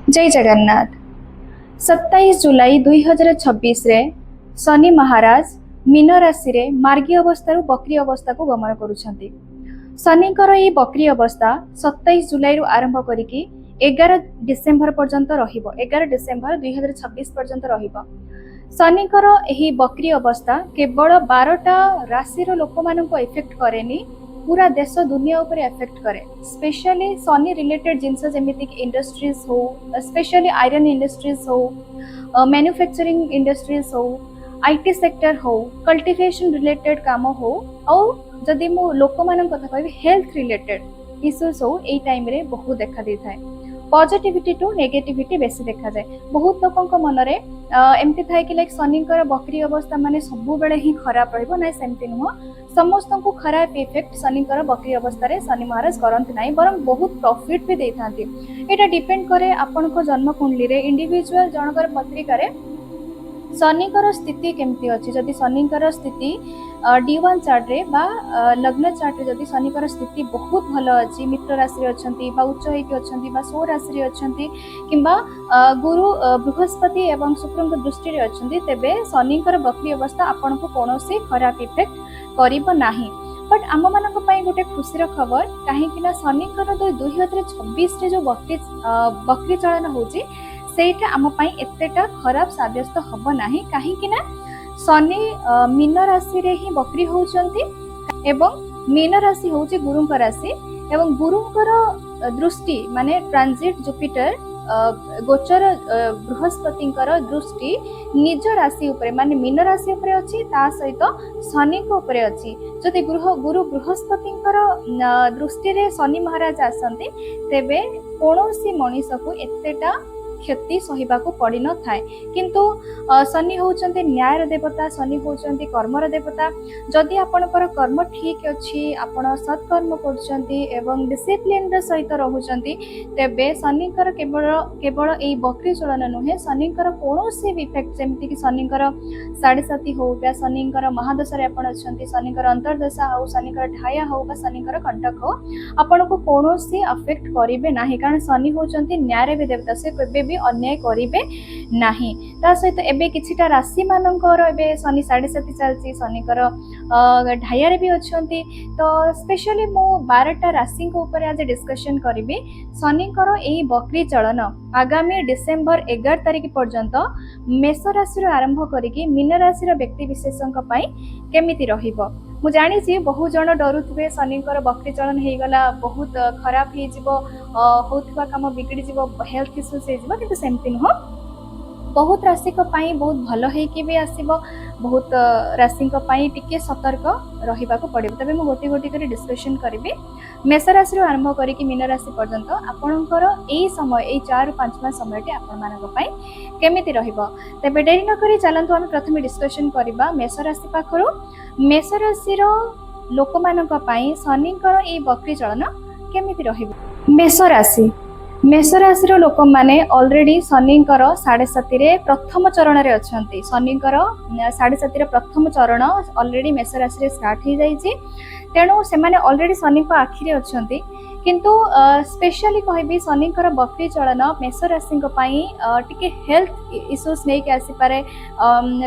जय जगन्नाथ। 27 जुलाई 2026 रे शनि महाराज मीन राशि रे मार्गी अवस्था बकरी अवस्था को गमन करुछंती। शनिकर ये बकरी अवस्था 27 जुलाई रु आरंभ करिकी 11 डिसेम्बर पर्यंत रहिबो। 11 डिसेम्बर 2026 पर्यंत रहिबो। शनिकर यही बकरी अवस्था केवल 12टा राशि रो लोक मानन को इफेक्ट करेनी, पूरा देश दुनिया ऊपर इफेक्ट करे। स्पेशली शनि रिलेटेड जिनस जेमिति कि इंडस्ट्रीज हो, स्पेशली आयरन इंडस्ट्रीज हो, मैन्युफैक्चरिंग इंडस्ट्रीज हो, आईटी सेक्टर हो, कल्टिवेशन रिलेटेड काम हो, और जदि मु लोक मान कथा कहबी हेल्थ रिलेटेड इश्यूज हो, एई टाइम रे बहुत देखा दी थाए। पॉजिटिविटी टू नेगेटिविटी बेसी देखा जाए। बहुत लोकों मन रे एमती थाए कि लाइक शनिकर बकरी अवस्था माने सबु बेले ही खराब रहइबो ना, सेमती नुह। समस्त को खराब इफेक्ट शनिकर बकरी अवस्था रे शनि महाराज करंती नाही, बरं बहुत प्रॉफिट भी देथांती। एटा डिपेंड करे आपन को जन्म कुंडली रे, इंडिविजुअल जनकर पत्रिका रे शनिकर स्थिति केमती अछि। जदि शनिकर स्थिति D1 चार्ट रे बा लग्न चार्ट रे जदि शनिकर स्थिति बहुत भलो अछि, मित्र राशि रे अछंती बा उच्च हेकि अछंती बा सो राशि रे अछंती किंबा गुरु बृहस्पति एवं शुक्र के दृष्टि रे अछंती, तेबे शनिकर बकरी अवस्था आपन को कोनोसी खराब इफेक्ट करिबो नाही। बट आम मान गोटे खुशी खबर कहीं शनिकर 2026 रे जो बकरी चलन होची सेटा आम एतेटा खराब साब्यस्त हब नाही। कहीं शनि मीन राशि रे ही बकरी होचंती एवं मीन राशि होची गुरुंक राशि, एवं गुरुंकर दृष्टि माने ट्रांजिट जुपिटर गोचर बृहस्पतिंकर दृष्टि निज राशि उपरे माने मीन राशि उपरे अछि, ता सहित शनि को उपरे अछि। जदि गुरु बृहस्पतिंकर दृष्टि रे शनि महाराज आसंती, तेबे कोनोसी मनीष को एतेटा क्षति सहिबाकू पड़ी न थाए। किंतु शनि होचंती न्यायर देवता, शनि होचंती कर्मर देवता। जदि आपनकर कर्म ठीक अछि, आपण सत्कर्म करछंती एवं डिसिप्लिन रे सहित रहउछंती, तेबे शनिकर केवल एई बकरी चलन नुहे, शनिकर कोनोसी इफेक्ट जेमिति कि शनिकर 7.5 हो बा शनिकर महादशा रे आपण अछंती, शनिकर अंतर्दशा हो, शनिकर ढाया हो बा शनिकर कंटक हो, आपण को कोनोसी अफेक्ट करिवे नाही। कारण शनि होचंती न्यायर देवता, से केबे भी अन्याय करिवे नाही। ता सहित एबे किछिटा राशि मानकर एबे शनि 7.5 चलची, शनिकर ढाया रे भी अछंती। तो स्पेशली मु 12टा राशि को ऊपर आज डिस्कशन करिवे। शनिकर एही बकरी चलन आगामी डिसेम्बर 11 तारिख पर्यंत मेष राशि रो आरंभ करिकि मीन राशि रो व्यक्ति विशेषक पई केमिति रहिबो। मु जानी छी बहुत जन डरुथबे शनिकर बकरी चलन हे गला बहुत खराब हे जिवो, होथबा काम बिगड़ी जिवो, हेल्थ इश्यूज हे जिवो, किंतु सेमती नुह। बहुत राशि को पाई बहुत भलो हे कि भी आसीबो, बहुत राशि को पाई टिके सतर्क रहिबा को पड़िबो। तबे मु गोटी गोटी करी डिस्कशन करिबे। मेष राशि रो आरंभ करिकि मीन राशि पर्यंत आपनकर एई समय, एई 4-5 मास समयटे आपन मानक पाई केमिति रहिबो। तबे डेरी न करी चलंतु हम प्रथम डिस्कशन करिबा मेष राशि पाखरो। मेष राशि रो लोक मानक पाई शनिकर एई बकरी चलन केमिति रहिबो। मेष राशि लोक माने ऑलरेडी शनिकर 7.5 रे प्रथम चरण रे अछंती। शनिकर 7.5 रे प्रथम चरण ऑलरेडी मेष राशि रे स्टार्ट हो जाइछि, तेणु से माने ऑलरेडी शनि को आखि रे अछंती। किंतु स्पेशली कहबी शनिकर बकरी चलन मेष राशि को पाई टिके हेल्थ इश्यूज नै के आसी पारे।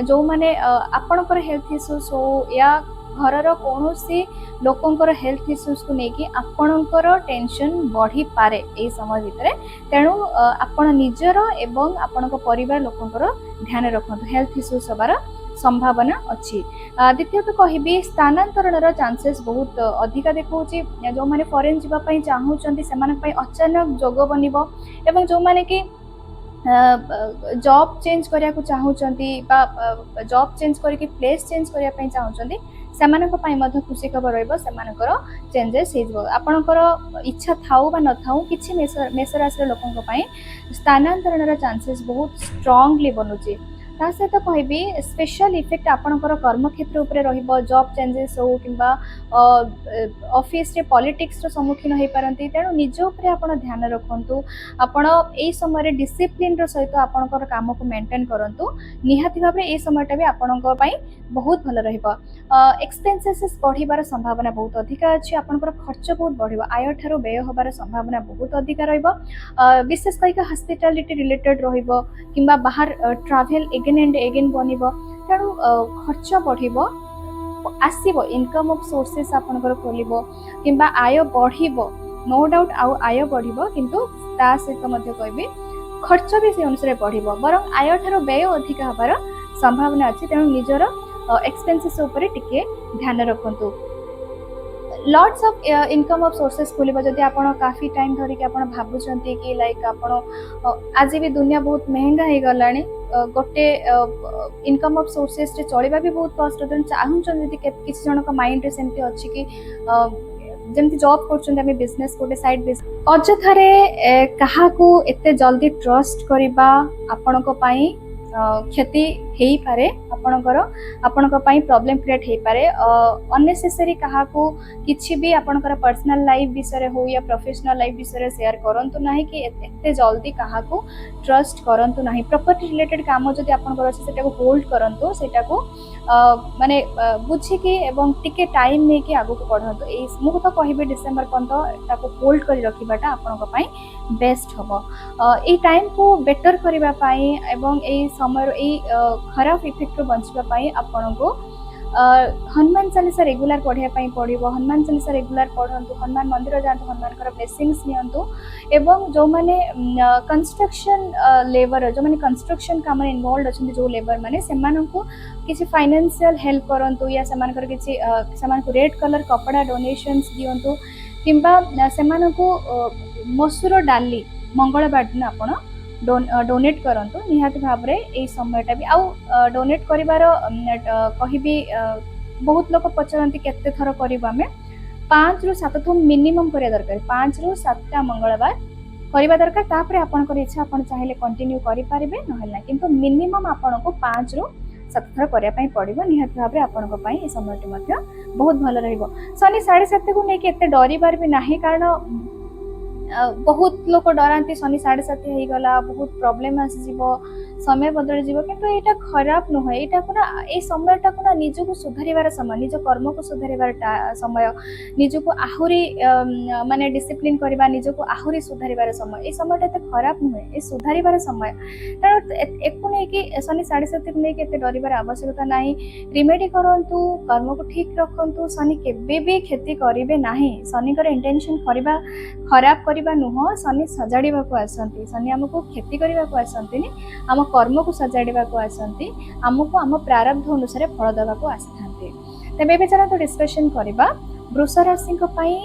जो माने आपनकर हेल्थ इश्यूज हो या घरर कोनोसी लोकंकर हेल्थ इश्यूज को लेकिन आपणकर टेंशन बढ़ी पारे ए समय भितर, तेणु आपण निजर एवं आपणक परिवार लोकंकर ध्यान रखंतु, हेल्थ इश्यूज हबार संभावना अछि। द्वितीय तो कहबी स्थानांतरण चांसेस बहुत अधिका देखौछि। जो माने फॉरेन जीवा पई चाहूचंती सेमान पई अचानक जोग बनिबो, एवं जो माने कि जॉब चेंज करिया को चाहूचंती बा जॉब चेंज करके प्लेस चेंज करिया पई चाहूचंती, सेमानक पई मध्य खुशी खबर रहइबो। सेमानकर चेंजेस हेजबो, आपनकर इच्छा थाउ बा न थाउ किछि मेष राशि लोकंक पई स्थानांतरण चांसेस बहुत स्ट्रांगली बनुची। ता सहित कहबी स्पेशल इफेक्ट आपणकर कर्मक्षेत्र उपरे रहिबो जॉब चेंजेस हो किंबा ऑफिस रे पॉलिटिक्स रो सम्मुखीन होई पारंती तेणु निज उपरे आपण ध्यान रखंतु आपण एई समय डिसिप्लिन रो सहित आपणकर काम को मेंटेन करंतु निहाती भाबरे एई समयटा भी आपणकर पई बहुत भल रहिबो एक्सपेंसेस बढ़िबार संभावना बहुत अधिक अछि आपणकर खर्च बहुत बढ़िबो आय ठारो व्यय होबार संभावना बहुत अधिक रहिबो विशेष करके हॉस्पिटैलिटी रिलेटेड रहिबो किंबा बाहर ट्रैवल एगेन एंड एगेन बनिबो तेणु खर्च बढ़िबो आसीबो इनकम ऑफ सोर्सेस आपणकर खोलिबो किंबा आय बढ़िबो नो डाउट आय बढ़िबो किंतु ता सहित मध्य कहबी खर्च भी से अनुसार बढ़िबो बरं आय ठारो व्यय अधिक हबार संभावना अछि तेणु निजर एक्सपेंसेस ऊपर टिके ध्यान रखंतु lots of income of sources खोलिबा जदि आपण काफी टाइम धरि कि आपण भाबुचंती कि लाइक आपण आज भी दुनिया बहुत महंगा हे गलानी गोटे इनकम ऑफ सोर्सेस रे चलिबा भी बहुत कष्ट तेणु चाहूचन जदि किसी जन का माइंड रे सेमती अछि कि जमती जॉब कर बिजनेस गोटे साइड बिजनेस अजथारे कहा को एते जल्दी ट्रस्ट करिबा आपण को पाई क्षति हेई पारे आपणकर आपणक पई प्रॉब्लम क्रिएट हेई पारे अननेसेसरी कहा को किछि भी आपणकर पर्सनल लाइफ विषय हो या प्रोफेशनल लाइफ विषय शेयर करंतु नाही कि एते जल्दी कहा को ट्रस्ट करंतु नाही प्रॉपर्टी रिलेटेड काम जदि आपणकर अछि सेटा को होल्ड करंतु सेटा को माने बुझी कि एवं टिके टाइम नै कि आगु को पढंतु ए मु तो कहिबे डिसेंबर पर्यंत ताको होल्ड करी रखिबाटा आपणक पई बेस्ट हबो ए टाइम को बेटर करिबा पई एवं ए समय ए खराब इफेक्ट रो बंचबा पई आपन को हनुमान चालीसा रेगुलर पढ़िया पई पड़िबो हनुमान चालीसा रेगुलर पढ़ंतु हनुमान मंदिर जांतु हनुमान कर ब्लेसिंग्स नियंतु एवं जो माने कंस्ट्रक्शन लेबर जो माने कंस्ट्रक्शन काम इन्वॉल्व अछन जो लेबर माने सेमान को किसी फाइनेंशियल हेल्प करंतु या सेमान कर किसी सेमान को रेड कलर कपड़ा डोनेशंस दियंतु किंबा सेमान को मसूर डाली मंगलवार दिन आपण डोनेट करंतु निहाती भाबरे ए समयटा भी आउ डोनेट करिवार कहिबी बहुत लोक पचरंती केते थर करबा हमें 5 रु 7 थम मिनिमम करिया दरकार 5 रु 7 मंगलवार करबा दरकार तापरे आपनकर इच्छा आपन चाहिले कंटिन्यू करि पारिबे नहला किंतु मिनिमम आपन को 5 रु 7 थर करिया पई पड़िबो निहाती भाबरे आपन को पई ए समयटी मध्य बहुत भल रहइबो सनी 7:30 को नै के एते डरिबार भी नाही कारण बहुत लोक डरांती शनि 7:30 हो गला बहुत प्रॉब्लम आसीबो समय बदल जीवो किंतु एटा खराब न होय एटा कोना ए समयटा कोना निज को सुधारिबार समय निज कर्म को सुधारिबार समय निज को आहुरी माने डिसिप्लिन करबा निज को आहुरी सुधारिबार समय ए समयटा त खराब न होय ए सुधारिबार समय कारण एको नै कि शनि 7:30 को नै के एते डरिबार आवश्यकता नाही रिमेडी करंतु कर्म को ठीक रखंतु शनि केबे भी क्षति करिवे नाही शनि कर इंटेंशन करबा खराब करबा नुह शनि सजाड़ीबा को आसंती शनि हमको क्षति करबा को आसंती हम कर्म को सजाड़ीबा को आसंती हमको हम प्रारब्ध अनुसार फल देबा को आसथांती तबे बे चला तो डिस्कशन करबा वृष राशि को पई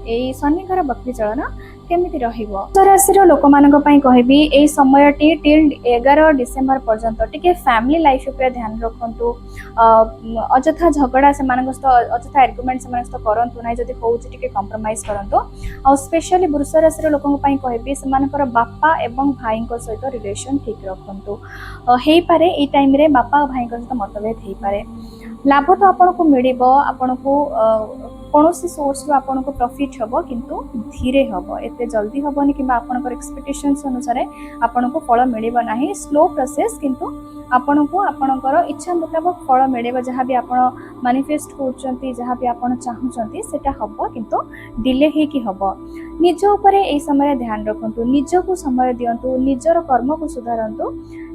ए शनिकर बक्री चलन केमिति रहिबो वृष राशि रो लोक मानक पई कहबी ए समयटी टिल 11 डिसेंबर पर्यंत टिके फैमिली लाइफ ऊपर ध्यान रखंतु अजथा झगड़ा से मानक अजथा आर्गुमेंट से मानक करंतु नै जदी होउची टिके कंप्रोमाइज करंतु आ स्पेशली वृष राशि रो लोकन पई कहबी से मानकर बापा एवं भाई को सहित रिलेशन ठीक रखंतु हेई पारे ए टाइम रे बापा भाई को सहित मतभेद हेई पारे लाभ तो आपन को मिलिबो आपन को कोनोसी सोर्स रो आपन को प्रॉफिट हबो किंतु धीरे हबो एते जल्दी हबोनी किबा आपन को एक्सपेक्टेशंस अनुसार आपन को फल मिलिबो नाही स्लो प्रोसेस किंतु आपन को आपनकर इच्छा मुताबिक फल मिलिबो जहा भी आपन मैनिफेस्ट करचंती जहा भी आपन चाहुचंती सेटा हबो किंतु डिले हे कि हबो निज ऊपर ए समय ध्यान रखंतु निज को समय दियंतु निजर कर्म को सुधारंतु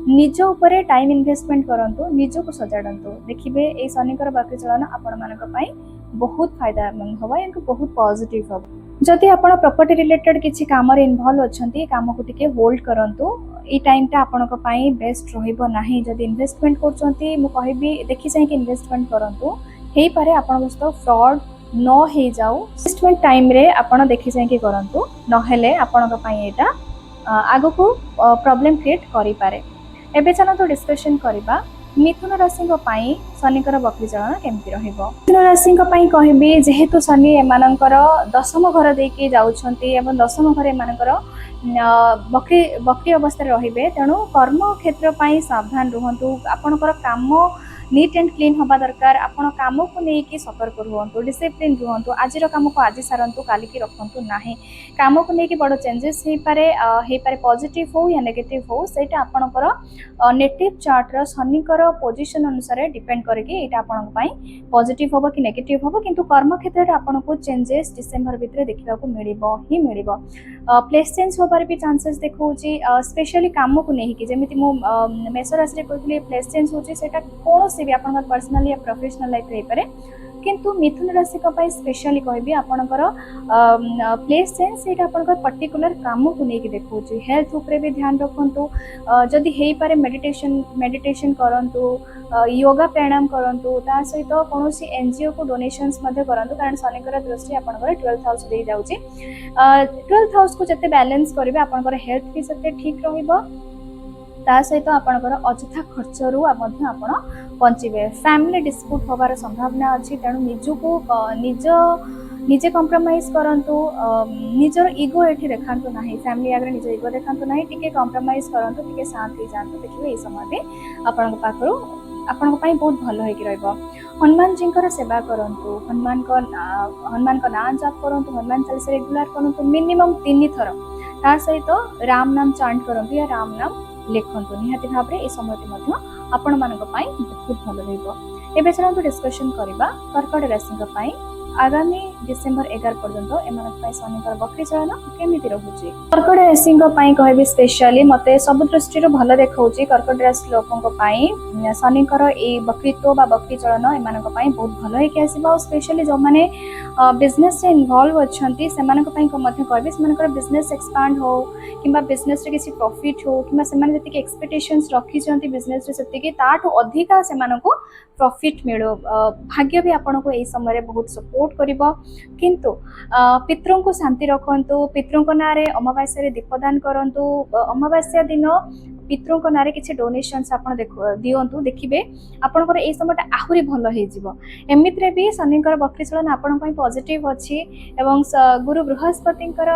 निज ऊपर टाइम इन्वेस्टमेंट करंतु निज को सजाडंतु देखिबे ए शनिकर बाकी चलन आपण मानक पई बहुत फायदा मंद होबा एंक बहुत पॉजिटिव हो जदि आपण प्रॉपर्टी रिलेटेड किछि काम रे इन्वॉल्व अछंती काम को टिके होल्ड करंतु ई टाइम ता आपण को पई बेस्ट रहिबो नाही जदि इन्वेस्टमेंट करचंती मु कहबी देखि चाहि कि इन्वेस्टमेंट करंतु हेई पारे आपण बस्तो फ्रॉड न हे जाऊ इन्वेस्टमेंट टाइम रे आपण देखि चाहि कि करंतु नहेले आपण को पई एटा आगो को प्रॉब्लम क्रिएट करि पारे एबे चला तो डिस्कशन करबा मिथुन राशि शनिकर वक्री चलन केमती रहिबो। मिथुन राशि कहबी जेहेतु शनि एमानकर दशम घर देकी जाउछंती एवं दशम घर एमानकर वक्री वक्री अवस्था रहिबे तेणु कर्म क्षेत्र पाई सावधान रुहंतु। आपणकर काम नीट एंड क्लीन हवा दरकार। आपण काम को लेकिन सतर्क रुहंतु, डिसिप्लिन रुहंतु। आज काम को आज सारंतु काली की रखंतु नाही। काम को लेकिन बड़ चेंजेस हे पारे पॉजिटिव हो या नेगेटिव हो सेटा आपणकर नेटिव चार्ट रो शनिकर पोजीशन अनुसार डिपेंड करके एटा आपन पई पॉजिटिव होबो कि नेगेटिव होबो, किंतु कर्म क्षेत्र रे आपन को चेंजेस डिसेंबर भितर देखिबा को मिलिबो ही मिलिबो। प्लेस चेंज होबार भी चांसेस देखौची, स्पेशली काम को नेही कि जेमिति मो मेष राशि रे कहली प्लेस चेंज होची सेटा कोनो से भी आपन पर्सनल या प्रोफेशनल लाइफ रे पारे, किंतु मिथुन राशि स्पेशली कहबी आपणकर प्लेस चेंज से आपणकर पर्टिकुलर काम को लेकिन देखौची। हेल्थ ऊपर भी ध्यान रखंतु, जदि हेई पारे मेडिटेशन करंतु, योगा प्राणायाम करंतु, ता सहित कोनोसी एनजीओ को डोनेशंस मध्ये करंतु, कारण शनिकर दृष्टि आपणकर 12th हाउस दे जाउची। 12th हाउस को जते बैलेंस करिवे आपणकर हेल्थ भी सते ठीक रहिबो, ता सहित आपणकर अଯଥା खर्चरू आपण बंचिबे। फैमिली डिस्प्यूट होबार संभावना अछि, तेणु निजको निजे कॉम्प्रोमाइज करंतु, निजर ईगो एठी देखांतु नाही। फैमिली आगे निज ईगो देखांतु नाही, टिके कॉम्प्रोमाइज करंतु, टिके शांत हो जांतु। देखिबे ए समय पे आपण पाखरु आपण पई बहुत भलो होई कि रहबो। हनुमान जी सेवा करंतु, हनुमान को नाम जप करंतु, हनुमान चालीसा रेगुलर करंतु मिनिमम 3 थर। ता सहित राम नाम चांट करंतु या राम नाम लिखंतु। निहाती भाव रे ए समय मध्ये आपण मानक पई बहुत भलो रहइबो। एबे चलंतु डिस्कशन करिबा कर्कट राशि पई आगामी डिसेंबर 11 पर्यंत एमानक पई शनिकर वक्री चलन केमिति रहउची। कर्कट राशि पई कहबी स्पेशली मते सब दृष्टि रो भलो देखाउची। कर्कट राशि लोकन पई शनिकर ए वक्रीत्व बा वक्री चलन एमानक पई बहुत भलो हे के आसीबा। स्पेशली जो माने बिजनेस से इन्वॉल्व अछंती सेमानक पई को मध्ये कहबी सेमानकर बिजनेस एक्सपांड हो किंबा बिजनेस रे किसी प्रॉफिट हो किंबा सेमान जति के एक्सपेक्टेशंस रखी छंती बिजनेस रे सत्य के ताठो अधिका सेमानको प्रॉफिट मिलो। भाग्य भी आपन को ए समय रे बहुत सपोर्ट करिवो, किंतु पितरों को शांति रखंतु। पितरों को नारे अमावास्या रे दीपदान करंतु। अमावास्या दिन पितरों को नारे किछि डोनेशंस आपण दियंतु। देखिबे आपनकर ए समयटा आहुरी भलो हे जिवो। एमित्रे भी शनिकर वक्री चलन आपण पई पॉजिटिव अछि एवं गुरु बृहस्पतिकर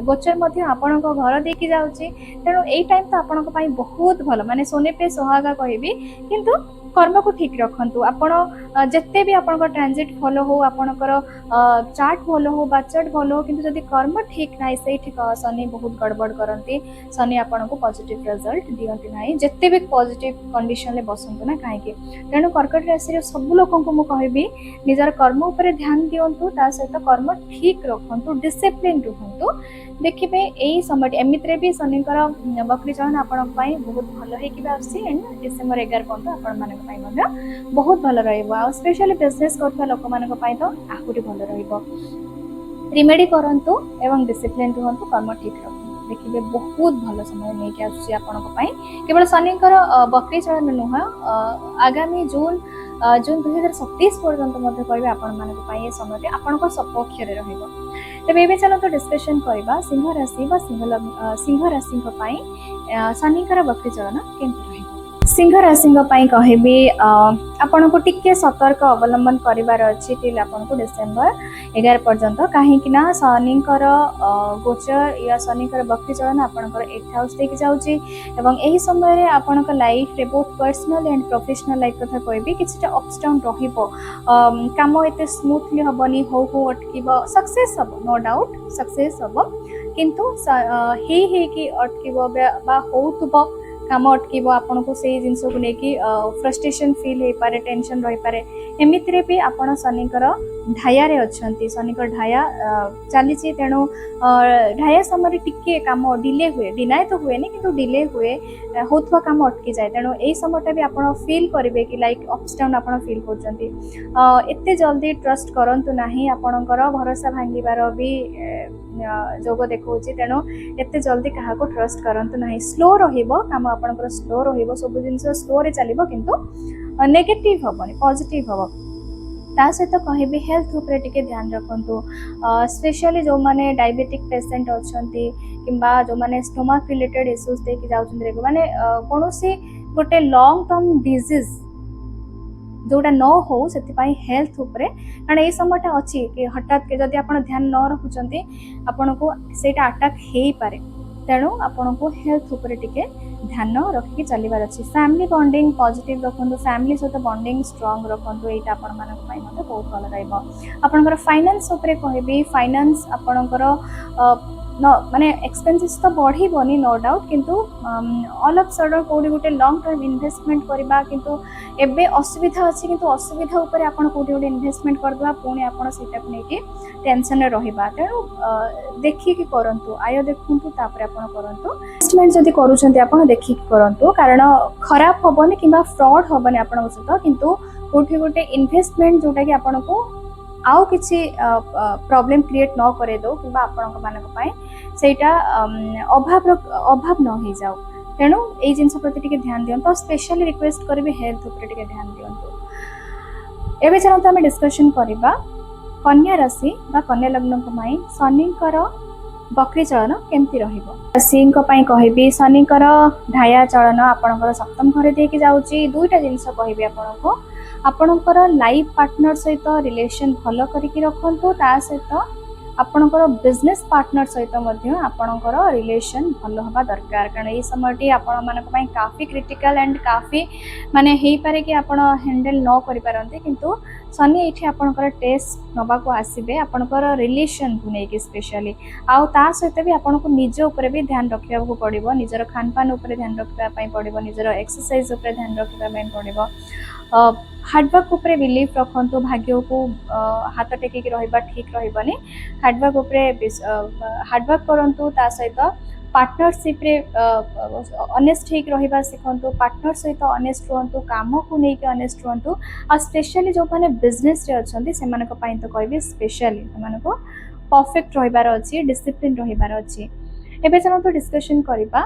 गोचर मध्ये आपण को घर देकी जाउची। तेणु ए टाइम तो आपण पई बहुत भलो, माने सोने पे सुहागा कहबी, किंतु कर्म को ठीक रखंतु। आपण जत्ते भी आपण ट्रांजिट फॉलो हो, आपणकर चार्ट फॉलो हो, बाचार्ट फॉलो हो, किंतु जदि कर्म ठीक नाही से ठीक शनि बहुत गड़बड़ करंती। शनि आपण को पॉजिटिव रिजल्ट दियंती नाही, जत्ते भी पॉजिटिव कंडीशन ले बसंतु ना काहे। तेणु कर्कट राशि रे सब लोकन को मु कहबी निजर कर्म ऊपर ध्यान दियंतु, ता सहित कर्म ठीक रखंतु, डिसिप्लिन रहंतु। देखिबे एई समय एमित्रे भी शनिकर वक्री चलन आपण पई बहुत भलो हे कि आसी। एंड डिसेंबर 11 पर्यंत आपण मानक पई मध्ये बहुत भलो रहइबो। आ स्पेशली बिजनेस करथवा लोक मानक पई तो आहुरी भलो रहइबो। रिमेडी करंतु एवं डिसिप्लिन रहंतु, कर्म ठीक रखंतु। देखिबे बहुत भलो समय नै कि आसी आपण पई। केवल शनिकर वक्री चलन नुह, आगामी जून 2027 पर्यंत मध्ये कहबे आपण मानक पई ए समय आपण को सपक्ष रे रहइबो। तबे एबे चलो तो डिस्कशन करिबा सिंह राशि बा सिंह राशि पई शनिकर वक्री चलन केमति रहइबो। सिंह राशि पई कहबी आपण को टिके सतर्क अवलंबन करिवार अछि टिल आपण को डिसेंबर 11 पर्यंत, काहे कि ना शनिकर गोचर या शनिकर वक्री चलन आपणकर 8th हाउस देकी जाउची। एवं एही समय रे आपणक लाइफ रे बहुत पर्सनल एंड प्रोफेशनल लाइफ कथा कहबी किछटा अप्स डाउन रहिबो। काम एते स्मूथली हबनी, हो अटकीबो, सक्सेस हबो, नो डाउट सक्सेस हबो, किंतु हे कि अटकीबो बा होउतबो काम अटकीबो। आपण को से जिंस को लेकी फ्रस्ट्रेशन फील हे पारे, टेंशन रही पारे। एमित्रे भी आपण शनिकर ढाया रे अछंती। शनिकर ढाया चलीची, तेणु ढाया समय टिके काम डिले हुए, डिनाय तो हुए नहीं किंतु डिले हुए, होथवा काम अटकी जाए। तेणु एई समयटा भी आपण फील करिवे कि लाइक अप्स डाउन आपण फील करचंती। एते जल्दी ट्रस्ट करंतु नाही, आपणकर भरोसा भांगीबार भी जोग देखौची। तेणु एते जल्दी कहा को ट्रस्ट करंतु नाही। स्लो रहिबो काम, आपणकर स्लो रहिबो, सब जिंस स्लो रे चलिबो, किंतु नेगेटिव हबनी, पॉजिटिव हबो। ता सहित कहबी हेल्थ ऊपर टिके ध्यान रखंतु। स्पेशली जो माने डायबिटिक पेशेंट अछंती किंबा जो माने स्टोमक रिलेटेड इश्यूज देकी जाउछन, माने कोनोसी गोटे लॉन्ग टर्म डिजीज जोटा न हो से हेल्थ उपरे कारण ये समयटा अच्छी कि हठात के जदि आप ध्यान न रखुंट आपन को सेटा अटैक हो पारे तेणु आपन को हेल्थ उपरे टिके ध्यान रखिकी चलबार अच्छी फैमिली बॉन्डिंग पॉजिटिव रखु फैमिली सहित बॉन्डिंग स्ट्रांग रखु यहाँ आपण बहुत भल रहा फाइनेंस उपरे कहबी फाइनेंस आपणकर न माने एक्सपेंसेस तो बढ़ीबनी नो डाउट किंतु ऑल ऑफ सडन कोडी गोटे लॉन्ग टर्म इन्वेस्टमेंट करबा किंतु एबे असुविधा अछि किंतु असुविधा ऊपर आपण कोडी गोटे इन्वेस्टमेंट करबा पुणी आपण सेटा नेकी टेंशन रे रहिबा तेणु देखि कि करंतु आय देखंतु तापर आपण करंतु इन्वेस्टमेंट जदी करूछंती आपण देखि कि करंतु कारण खराब होबनी किबा फ्रॉड होबनी आपण सहित किंतु कोठी गोटे इन्वेस्टमेंट जोटा कि आपण को आउ किसी प्रॉब्लम क्रिएट न करे दो कि आपण मानक सेटा अभाव न हो जाओ तेणु ये जिनस प्रति ध्यान दियंतु तो स्पेशली रिक्वेस्ट करी हेल्थ उपर ध्यान दियंतु एबे चलते आम डिस्कशन करबा कन्या राशि बा कन्या लग्न शनिकर बकरी चलन केमती रहिबो राशि कहबी शनिकर ढाया चलन आपणकर सप्तम घर देके जाउची दुईटा जिनस कहबी आपनको आपणकर लाइफ पार्टनर सहित रिलेशन भल करके रखु ता सहित आपणकर बिजनेस पार्टनर सहित आपणकर रिलेशन भल हवा दरकार कारण ये समय आपण मानक काफी क्रिटिकल एंड काफी माने हेई पारे कि आपण हैंडल न करि पारंते किंतु शनि ये आपणकर टेस्ट नबा को आसीबे आपणकर रिलेशन को नेकी स्पेशली आउ ता सहित भी आपन को निज ऊपर भी ध्यान रखिया को पड़िबो निजर खान पान ऊपर ध्यान रखिबा पई पड़िबो निजर एक्सरसाइज ऊपर ध्यान रखिबा पई पड़िबो हार्डवर्क उपरे बिलीफ रखु भाग्य को हाथ टेक रहा ठीक रही हार्डवर्क उपरे हार्डवर्क करूँ ता सहित पार्टनरशिप रे ऑनेस्ट ठीक रहा शिखु पार्टनर सहित ऑनेस्ट रुहतु काम को लेकिन ऑनेस्ट रुहतु आ स्पेशली जो मैंने बिजनेस रे अच्छे से तो कहबी स्पेशली से परफेक्ट रहिबार अच्छी डिसिप्लिन रहिबार अच्छी एबे चलते डिस्कशन करबा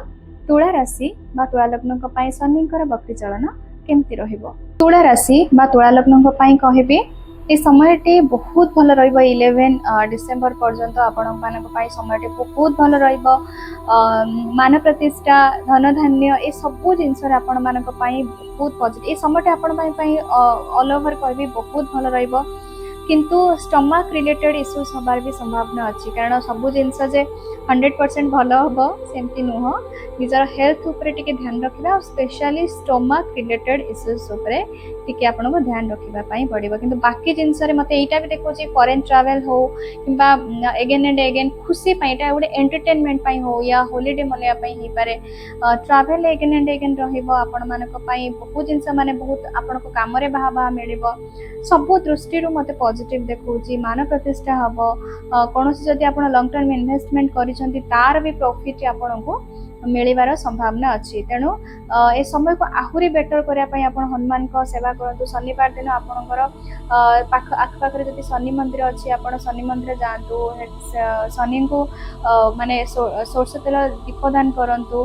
तुला राशि बा तुला लग्न शनिकर बकरी चलन केमती रहिबो तुला राशि बा तुला लग्न कहबी ए समयटी बहुत भल रहिबो 11 डिसेंबर पर्यंत आपण मानक पई समयटी बहुत भल रहिबो मान प्रतिष्ठा धन धान्य ए सब जिनस आपण मानक पई बहुत पॉजिटिव ए समयटी आपण पई ऑल ओवर कहबी बहुत भल रहिबो किंतु स्टमक रिलेटेड इश्यूज हबार भी संभावना अच्छी कारण सब जिनस जे 100% भल हम सेमती नुह निजर हेल्थ उपरे टिके ध्यान रखा स्पेशली स्टमक रिलेटेड इश्यूज उपरे टिके आपन को ध्यान रखिबा पई पड़िबो किंतु बाकी जिनस रे मते एटा भी देखो फॉरेन ट्रैवल हो किबा अगेन एंड अगेन खुशी पई एटा गोटे एंटरटेनमेंट पई हो या हॉलिडे मनया पई ही पारे ट्रैवल अगेन एंड अगेन रहिबो आपन मानक पई बहुत जिनस माने बहुत आपन को काम रे बाहा मिलिबो सब दृष्टि रु मते पॉजिटिव देखौची मान प्रतिष्ठा हबो कोनोसी जदि आपन लॉन्ग टर्म इन्वेस्टमेंट करिसंती तार भी प्रॉफिट आपन को मिलिबार संभावना अच्छी तेणु ए समय को आहुरी बेटर करने हनुमान को सेवा करूँ शनिवार दिन आपणकर आखपाखे जब शनि मंदिर अच्छी आप शनि मंदिर जातु शनि को माने सोर्ष तेल दीपदान करूँ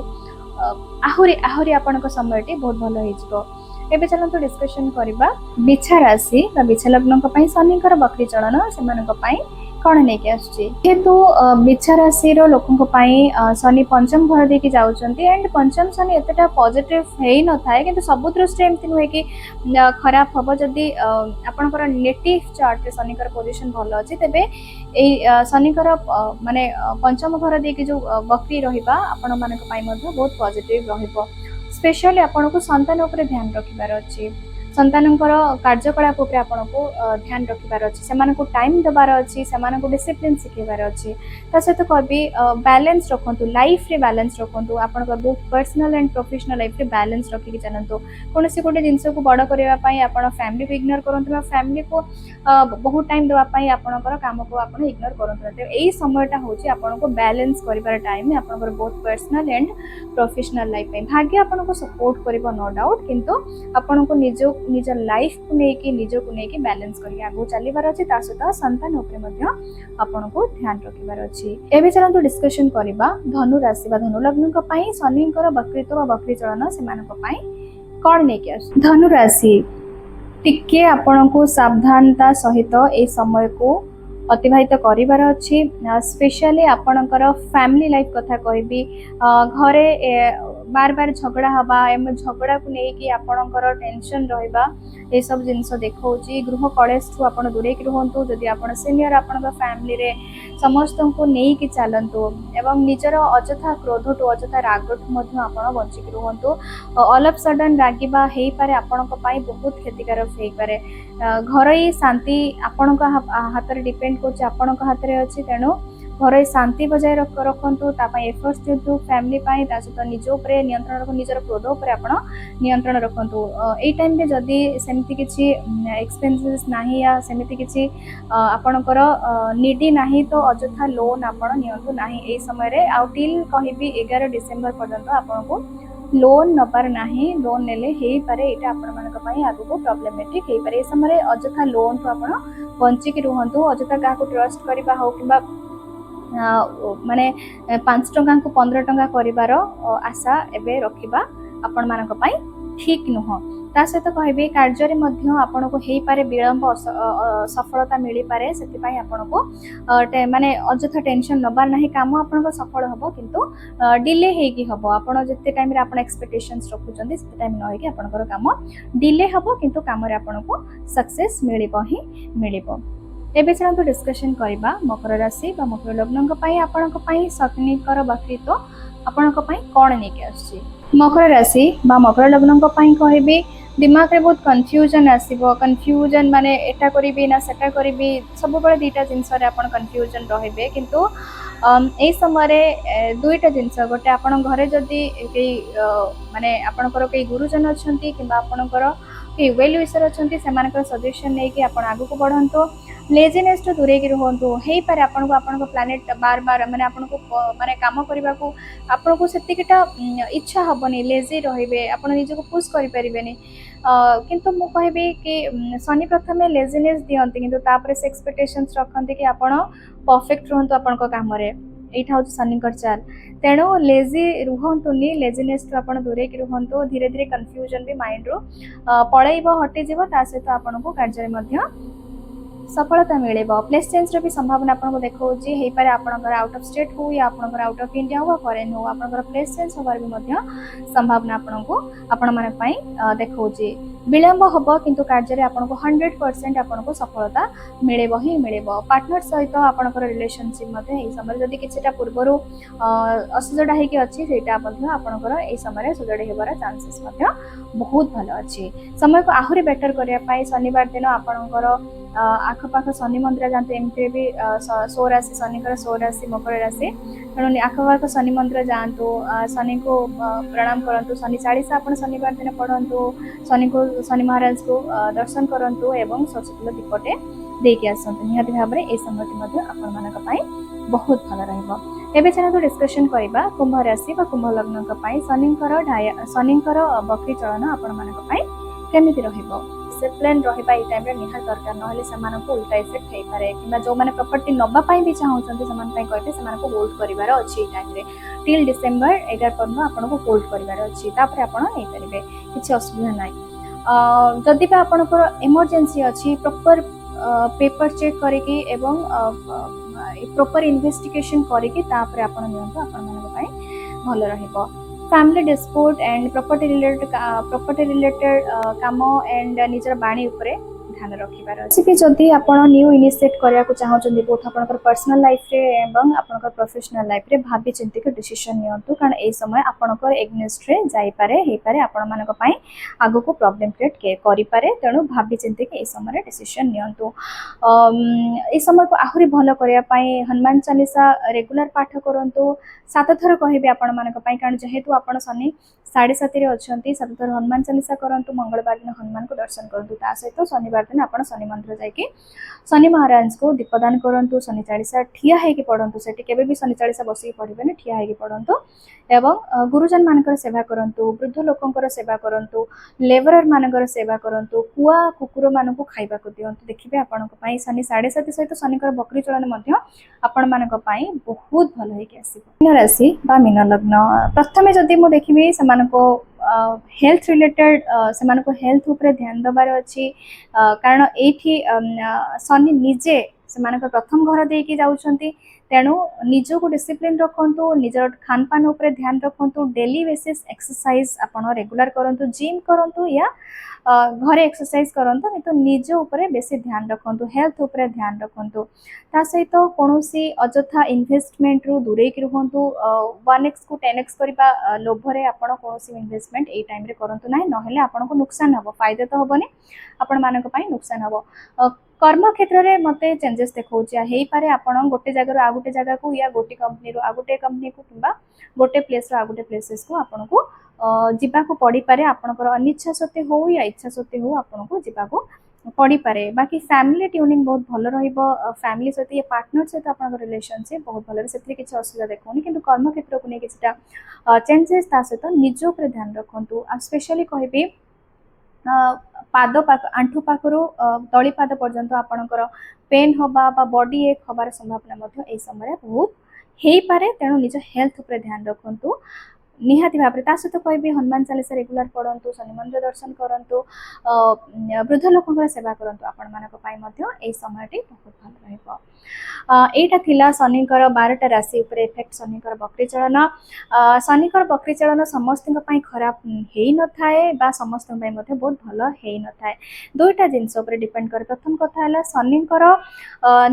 आहुरी आहुरी आपण समय बहुत भल हो एबे चलते डिस्कशन करबा बिछा राशि बिछा लग्न शनिकर बकरी चलन से कौन नहीं आसुची जेहेतु बिछा राशि लोकों शनि पंचम घर देकी जाउचंती एंड पंचम शनि एतटा पॉजिटिव है न थाए किंतु सब दृष्टि एमती नुहे कि खराब हम जदि आपनकर नेटिव चार्ट रे शनिकर पोजीशन भल अछि तेबे ए शनिकर माने पंचम घर देकी जो बकरी रहिबा आपण मानक पई मध्ये बहुत पॉजिटिव रहिबो स्पेशली आपन को संतान ऊपर ध्यान रखिबार अछि संतानकर कार्यकलाप उपरे आपन को ध्यान रखिबार अछि सेमान को टाइम देबार अछि सेमान को डिसिप्लिन सिखेबार अछि ता सहित कहबी बैलेंस रखंतु लाइफ रे बैलेंस रखंतु आपन को बहुत पर्सनल एंड प्रोफेशनल लाइफ रे बैलेंस रखि कि जानंतु कोनोसी गोटे जिंस को बड़ करबा पई आपन फैमिली को इग्नोर करंतु फैमिली को बहुत टाइम देबा पई आपनकर काम को आपन इग्नोर करंतु तो एई समयटा होची आपन को बैलेंस करिबार टाइम आपनकर बहुत पर्सनल एंड प्रोफेशनल लाइफ पई भाग्य आपन को सपोर्ट करिबो नो डाउट किंतु आपन को निज लाइफ को लेकिन निज को लेकिन बैलेंस करके आगो चलीबार अछि ता सहित संतान उपरे मध्ये आपन को ध्यान रखिबार अछि एबे चलंतु डिस्कशन करबा धनु राशि बा धनु लग्न को पई शनिकर बकरीत्व बा बकरी चलन सेमान को पई कोन नै के धनु राशि टिके आपन को सावधानता सहित ए समय को अतिबाहित करिबार अछि स्पेशली आपनकर फैमिली लाइफ कथा कहबी घरे बार बार झगड़ा हवा एवं झगड़ा को लेकिन आपणकर टेंशन रहा ये सब जिनस देखा गृह कलेश ठू आप दूरे रुहतु जदि आप सीनियर आपण फैमिली रे समस्त को लेकिन चलतु एवं निजर अजथा क्रोध टू अजथा राग ठू आप बचिक रुहतु ऑल ऑफ सडन रागिबा हो पारे आपण बहुत क्षतिकारक हो पारे घर शांति आपण हाथ में डिपेंड कर आपण हाथ में अच्छी तेणु घर शांति बजाय रखु एफर्ट्स दिंतु फैमिली सहित निज उपर नियंत्रण रखु निजर क्रोध उपर आपण नियंत्रण रखु एई टाइम रे जदि सेमती किछि एक्सपेंसेस नाही या सेमती किछि आपणकर निडी नाही तो अजथा लोन आपण नियंतु नाही एई समय रे आउ टिल कहिबी 11 डिसेंबर पर्यंत आपनको लोन नबार नाही लोन नेले हेई पारे एटा आपण मानक पई आगु प्रॉब्लमेटिक हेई पारे ए समय अजथा लोन तो आपण बंची के रुहंतु अजथा का को ट्रस्ट करबा हो किबा माने 5 टंका को 15 टंका करिवार आशा एबे रखिबा आपण मानक पई ठीक नुह ता सहित कहबे कार्य मध्य आपन को हेई पारे विलंब सफलता मिली पारे सेति पई आपन को माने अजथा टेंशन नबार नाही काम आपन को सफल हबो किंतु डिले हे की हबो आपन जते टाइम रे आपन एक्सपेक्टेशंस रखुचंदी सेते टाइम न कि आपन को काम डिले हबो किंतु काम रे आपन को सक्सेस मिलिबो ही मिलिबो एबे चलନ୍ତୁ डिस्कशन करबा मकर राशि बा मकर लग्नक पई आपनक पई शनिकर वक्रित्व आपनक पई कोन नै के आछि मकर राशि बा मकर लग्नक पई कहबे दिमाग रे बहुत कंफ्यूजन आसीबो कंफ्यूजन माने एटा करिबी ना सेटा करिबी सब बळे दीटा जिंस रे आपन कंफ्यूजन रहबे किंतु ए समय रे दुईटा जिंस गोटे आपन घरे जदी माने आपनकर कई गुरुजन अछंती किबा आपनकर कई वेल विषर अछंती सेमानकर सजेशन नै कि आपन आगु को बढ़ंतो लेजीनेस तो दूरे की रुहंतु हेई पारे आपन को प्लैनेट बार बार माने आपन को माने काम करबा को आपन को सेतिकिटा इच्छा हबनी लेजी रहिबे आपन निज को पुश करि परिबेनी किंतु मु कहबे कि शनि प्रथमे लेजीनेस दियंती किंतु तापर से एक्सपेक्टेशंस रखंती कि आपन परफेक्ट रहंतु आपन को काम रे एठा हो शनिकर चाल तेणु लेजी रुहंतुनी लेजीनेस तो आपन दूरे की रुहंतु धीरे धीरे कंफ्यूजन भी माइंड रो पळैबो हटि जीवो ता सहित आपन को कार्य मध्य सफलता मिले प्लेस चेंज भी संभावना आपको देखा हे पारे आपनकर आउट ऑफ स्टेट हो या आपनकर आउट ऑफ इंडिया हो फॉरेन हो आपनकर प्लेस चेंज होबार भी मध्य संभावना आपनको आपण माने पई देखौची विलंब हबो किंतु कार्य रे आपनको 100% आपनको सफलता मिलेबो ही मिलेबो पार्टनर सहित आपनकर रिलेशनशिप मध्य ए समय जदी किछटा पूर्वरु असजडा हे कि अछि सेटा मध्य आपनकर ए समय रे सुजडे हेबार चांसेस मध्य बहुत भलो अछि समय को आहुरी बेटर करिया पई शनिवार दिन आपनकर आखपाख शनि मंदिर जानते एमती भी 16 राशि शनिकर 16 राशि मकर राशि तेणु आखपाख शनि मंदिर जातु शनि को प्रणाम करंतु शनि चालीसा आपण शनिवार दिन पढ़ंतु शनि को शनि महाराज को दर्शन करंतु एवं सरस्वती दीपटे देकी आसंतु निहाती भाव में ए संगति मध्य आपण मानक पई बहुत भल रहइबो एबे चला तो डिस्कशन करबा कुंभ राशि बा कुंभ लग्न का पई शनिकर बकरी चलन आपण मानक पई केमिति रहइबो डिसिप्लिन रहिबा ई टाइम रे निहाल दरकार नहले समान को उल्टा इफेक्ट हे पारे किबा जो माने प्रॉपर्टी नबा पई भी चाहउछन्ते समान पई कहते समान को होल्ड करिवार अछि ई टाइम रे टिल डिसेंबर 11 पर्यंत आपन को होल्ड करिवार अछि तापर आपन नै परिबे किछि असुविधा नै जदि बा आपन को इमरजेंसी अछि प्रॉपर पेपर चेक करके एवं प्रॉपर इन्वेस्टिगेशन करके तापर आपन नियंतो आपन मन पई भलो रहिबो family dispute and property related काम एंड निजर बाणी उपरे ध्यान रखिबार अछि भी जदि आपण न्यू इनिशिएट करिया को चाहउछन्ती बोथ आपनकर पर्सनल लाइफ रे एवं आपनकर प्रोफेशनल लाइफ रे भाबी चिंती के डिसीजन नियंतु कारण ए समय आपनकर एग्नेस्ट रे जाई पारे हे पारे आपण मानक पई आगो को प्रॉब्लम क्रिएट करि पारे तेनु भाबी चिंती के ए समय रे डिसीजन नियंतु ए समय को आहुरी भलो करिया पई हनुमान चालीसा रेगुलर पाठ करंतु 7 थर कहबे आपण मानक पई कारण जेहेतु आपण शनि 7:30 रे अछंती 7 थर हनुमान चालीसा करंतु मंगलवार दिन हनुमान को दर्शन करंतु ता सहित शनिवार दिन आपण शनि मंदिर जाके शनि महाराज को दीपदान करंतु शनि चालीसा ठिया है कि पढंतु सेठी केबे भी शनि चालीसा बसी पढिबे ने ठिया है कि पढंतु एवं गुरुजन मानकर सेवा करंतु वृद्ध लोकंकर सेवा करंतु लेबरर मानकर सेवा करंतु कुआ कुकुर मानको खाइबा को दियंतु देखिबे आपनक पई शनि 7:30 सहित शनिकर बकरी चलन मध्य आपण मानक पई बहुत भलो है कि आसीबो मीन राशि बा मीन लग्न प्रथमे जदि मो देखिबे समानको हेल्थ रिलेटेड समानको हेल्थ ऊपर ध्यान दबार अछि कारण एठी शनि निजे से प्रथम घर देकी जाउछंती तेणु निजको डिसिप्लिन रखंतु निजर खान पान ऊपर ध्यान रखंतु डेली बेसिस एक्सरसाइज आपण रेगुलर करंतु जिम करंतु या घरे एक्सरसाइज करंतु नहीं तो निज ऊपर बेसी ध्यान रखंतु हेल्थ ऊपर ध्यान रखंतु ता सहित कोनोसी अजथा इन्वेस्टमेंट रु दूरे की रहंतु 1x को 10x करबा लोभरे आपण कोनोसी इन्वेस्टमेंट ए टाइम रे करंतु नाही नहेले आपण को नुकसान हबो फायदा तो हबोनी आपण मानक पई नुकसान हबो कर्म क्षेत्र में मते चेंजेस देखौछि हेई पारे आपण गोटे जगह आ गोटे जगह को या गोटे कंपनी रो आ गोटे कंपनी को किबा गोटे प्लेस रो आ गोटे प्लेसेस को आपण को जिबा को पड़ी पारे आपनकर अनिच्छा सत्ते हो या इच्छा सत्ते हो आपण को जिबा को पड़ी पारे बाकी फैमिली ट्यूनिंग बहुत भल रहिबो फैमिली सहित या पार्टनर सहित आपन रिलेशनशिप बहुत भल सेत्री किछ असुविधा देखोनी किंतु कर्म क्षेत्र को नै किछटा चेंजेस ता सहित निज ऊपर ध्यान रखंतु आ स्पेशली कहबी पाद पाख आंठू पाखरु तली पाद पर्यंत आपणकर पेन हवा बा बॉडी एक हबार संभावना मध्य ए समय बहुत हेई पारे तेणु निज हेल्थ ऊपर ध्यान रखंतु निहाती भाव ता सहित कहबी हनुमान चालीसा रेगुलर पढ़ंतु शनि मंदिर दर्शन करंतु वृद्ध लोकंकर सेवा करंतु आपण मानक पई मध्य ए समयटी बहुत भल रहइबो एटा थिला शनिकर 12टा राशि ऊपर इफेक्ट शनिकर बकरी चलन शनिकर बकरी चलन समस्त पई खराब हेई न थाए बा समस्त पई मध्य बहुत भल हेई न थाए दुईटा जिंस ऊपर डिपेंड करे प्रथम कथा हला शनिकर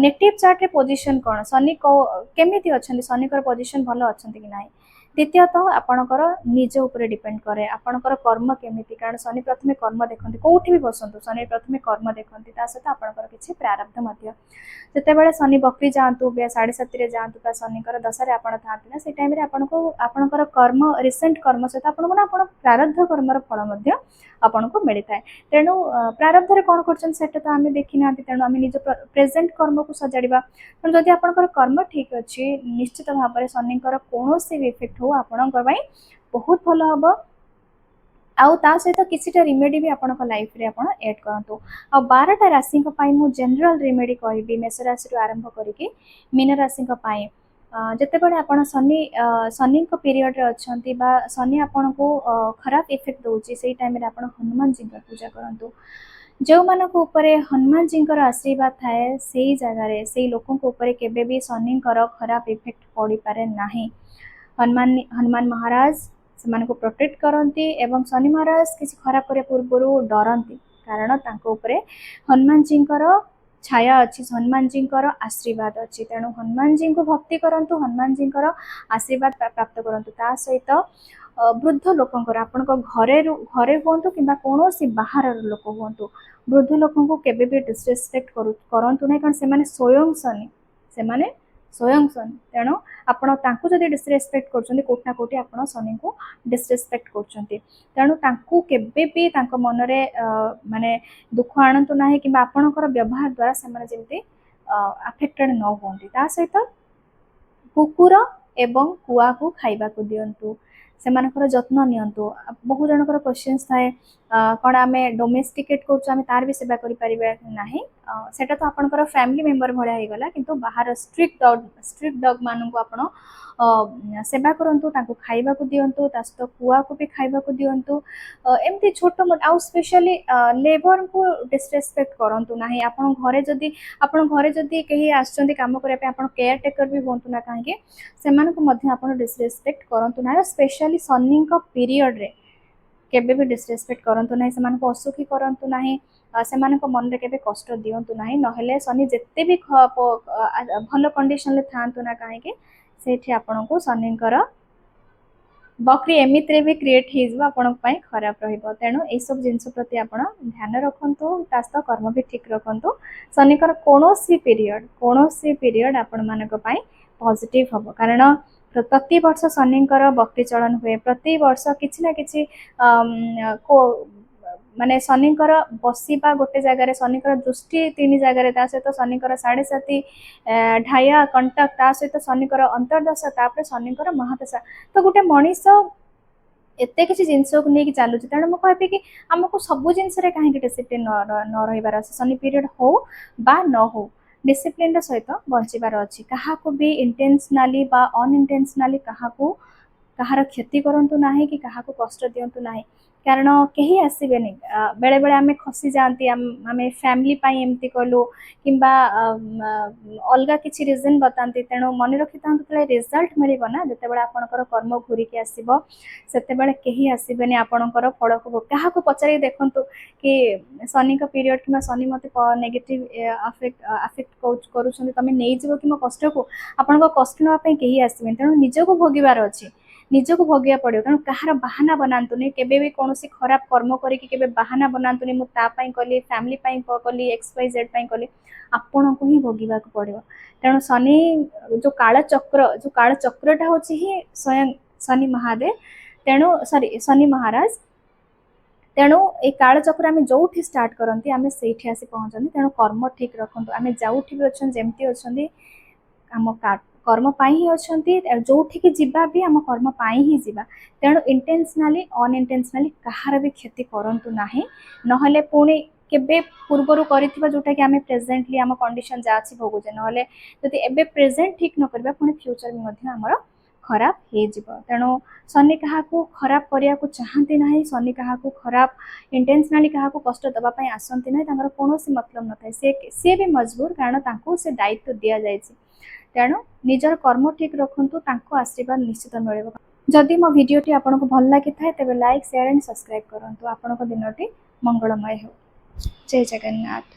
नेटिव चार्ट रे पोजीशन कोन शनि केमिति अछंती शनिकर पोजीशन भल अछंती कि नाही द्वितीयतः आपणकर निज ऊपर डिपेंड करे आपणकर कर्म केमिति कारण शनि प्रथमे कर्म देखंती कोठी भी बसंतु शनि प्रथमे कर्म देखंती ता सहित आपणकर किछि प्रारब्ध मध्य जते बेले शनि बकरी जांतु 7:30 रे जांतु ता शनिकर दशा रे आपण थांती ना से टाइम रे आपनको आपणकर कर्म रिसेंट कर्म सहित आपनको ना आपण प्रारब्ध कर्मर फल मध्य आपनको मिलि थाए तेणु प्रारब्ध रे कोन करछन सेटा तो आमे देखि नांती तेणु आमे निज प्रेजेंट कर्म को सजाड़िबा पण जदि आपणकर कर्म ठीक अछि निश्चित भाव रे शनिकर कोनोसी भी इफेक्ट हो आपणकर पई बहुत भल हबो आउ ता सहित किछिटा रिमेडी भी आपन लाइफ रे आपन ऐड करंतु आ 12टा राशि को पाई मु जनरल रिमेडी कहबी मेष राशि रो आरंभ करिके मीन राशि को पाई जते बडे आपन शनि को पीरियड रे अछंती बा शनि आपन को खराब इफेक्ट दोची सेही टाइम रे आपन हनुमान जी का पूजा करंतु जो मानक ऊपर हनुमान जी आशीर्वाद थाए सेही जगह रे सेही लोकन को ऊपर केबे भी शनि खराब इफेक्ट पड़ी पारे नाही हनुमान महाराज से को प्रोटेक्ट करती एवं शनि महाराज किसी खराब करने पूर्व डरती कारण तांको ऊपर हनुमान जी छाया अच्छी हनुमान जी आशीर्वाद अच्छी तेणु हनुमान जी को भक्ति करंतु हनुमान जी आशीर्वाद प्राप्त करंतु ता सहित वृद्ध लोकंकर आपण घरे घरे हुंतु किंबा कोनोसी बाहर लोक हुंतु वृद्ध लोकन को केबे भी डिसरेस्पेक्ट करंतु नै कारण से स्वयं शनि तेणु आपण तांकु जदि डिसरेस्पेक्ट करछन्ती कोठा कोठी आपण शनि को डिसरेस्पेक्ट करछन्ती तेणु तांकु केबे भी तांको मन रे माने दुख आनंतु नाही किबा आपणकर व्यवहार द्वारा से माने जेमती अफेक्टेड न होंती ता सहित कुकुर एवं कुआ को खाइबा को दियंतु सेमानकर जत्न नियंतु बहु जनकर क्वेश्चंस थाए कौन आम डोमेस्टिकेट कर तार भी सेवा करें ना सेटा तो आपंकर फैमिली मेंबर भाया हो गला किंतु बाहर स्ट्रीट डॉग मान को सेवा करंतु तांको खाइबा को दियंतु ता सहित कुआ को भी खाइबा को दियंतु एमती छोट मोट आउ स्पेशली लेबर को डिसरेस्पेक्ट करंतु नाही आपण घरे जदी कहीं आछंती काम करिया पे आपण केयर टेकर भी होंतु ना काहे से मान को मध्य आपण डिसरेस्पेक्ट करंतु ना स्पेशली सन्नी का पीरियड रे केबे भी डिसरेस्पेक्ट करंतु नाही से मान को असुखी करंतु नाही से मान को मन रे केबे कष्ट दियंतु नाही नहेले शनि जेते भी भल कंडीशन ले थांतु ना काहे सेठी आपण को शनिकर बकरी एमित्रे भी क्रिएट हो आपण खराब रहिबो तेणु ए सब जिंस प्रति आपण ध्यान रखंतु तास्त कर्म भी ठीक रखंतु शनिकर कोनोसी पीरियड आपण मानक पई पॉजिटिव हबो कारण प्रति वर्ष शनिकर बकरी चलन हुए प्रति वर्ष किछि ना किछि माने शनिकर बसिबा गोटे जगह शनिकर दृष्टि 3 जगह ता सहित शनिकर 7.5 ढाया कंटक ता सहित शनिकर अंतर्दशा तापर शनिकर महादशा तो गोटे मनीष एते किसी जिनस को नहीं चलुची तेणु मुझे कि आमको सबू जिनस कहीं डिसिप्लिन न रही शनि पीरियड हो बा न हो डिसिप्लिन सहित बंचार अच्छी क्या भी इंटेंशनाली बा अनइंटेंशनाली क्या कहार क्षति करंतु नाही कि काहाको कष्ट दियंतु नाही कारण केही आसीबेनी बेले बेले आमे खसी जांती आमे फैमिली पाई एमती कलु किंबा अलगा किछि रीजन बतांती तेणु मन रखि तांतु तले रिजल्ट मिलिबो ना जते आपणकर कर्म घूरी के आसीबो सेते बेले केही आसीबेनी आपणकर फल को काहाको पचारि देखंतु कि शनि का पीरियड कि शनि मते नेगेटिव अफेक्ट करूछन तमे नै जीवो कि मो कष्ट को आपन को कष्ट न पे केही आसीबेनी तेणु निजको भोगिबार अछि निजको भोगिया पड़ो तेणु कहार बाहाना बनातुनी केबे भी कोनोसी खराब कर्म करी कि केबे बाहाना बनातुनी मु ता पई कली फैमिली पई कली एक्स वाई जेड पई कली आपन को ही भोगिबा को पड़ो तेणु शनि जो काल चक्रटा होची ही स्वयं शनि महादेव तेणु सॉरी शनि महाराज तेणु ए काल चक्र आम जो स्टार्ट करती आम से आसी पहुँचती तेणु कर्म ठीक रखु आम जो भी अच्छा जमती अच्छा आम कर्म ही अच्छा जो जीवा भी आम कर्म ही जीवा तेणु इंटेंशनली अनइंटेंशनली कहार भी क्षति करूँ ना नहले पुणी केबे पूर्वर करिथिबा जोटा कि आमे प्रेजेंटली आम कंडीशन जा अछि भोगुजे नहले जदि एबे प्रेजेंट ठीक न करबा पुणी फ्यूचर भी मध्य हमर खराब हे जीव तेणु शनि क्या खराब करने को चाहती ना शनि क्या खराब इंटेंशनली क्या कष्ट दवाई आसती ना कौन मतलब न था सी भी मजबूर कारण से दायित्व दि जाए तेणु निजर कर्म ठीक रखु आशीर्वाद निश्चित मिल जदि मो भिडियोटी आपको भल लगी था तेज लाइक शेयर एंड सब्सक्राइब करूँ आपण दिन मंगलमय हो जय जगन्नाथ।